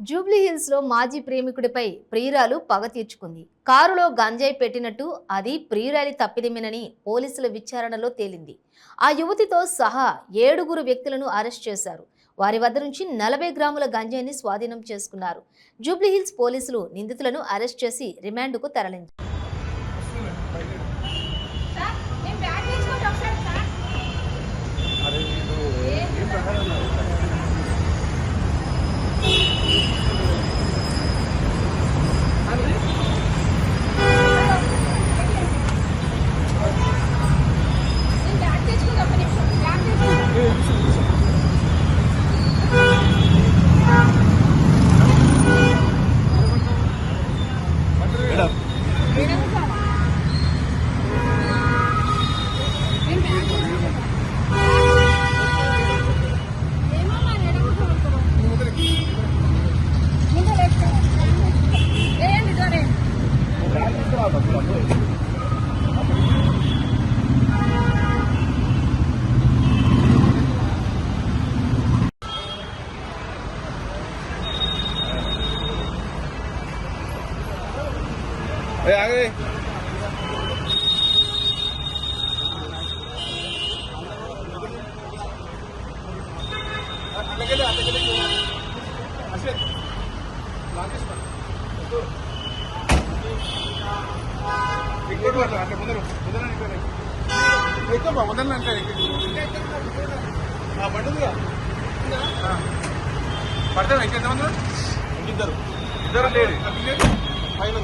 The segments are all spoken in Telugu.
జూబ్లీహిల్స్ లో మాజీ ప్రేమికుడిపై ప్రియురాలు పగ తీర్చుకుంది. కారులో గంజాయి పెట్టినట్టు అది ప్రియురాలి తప్పిదమేనని పోలీసుల విచారణలో తేలింది. ఆ యువతితో సహా 7 వ్యక్తులను అరెస్ట్ చేశారు. వారి వద్ద నుంచి 40 గ్రాముల గంజాయిని స్వాధీనం చేసుకున్నారు. జూబ్లీహిల్స్ పోలీసులు నిందితులను అరెస్ట్ చేసి రిమాండ్కు తరలించారు. आगे పడతా ఇంకెంతమంది ఇద్దరు లేడీ పైన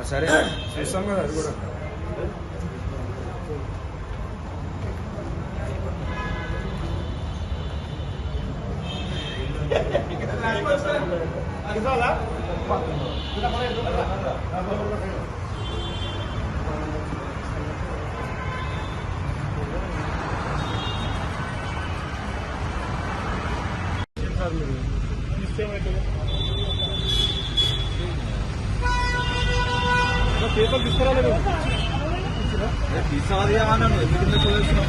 సరే చూస్తాం కదా అది కూడా పేపర్ తీసుకురాలేదు తీసుకురామన్నాను ఎందుకు చూస్తున్నాం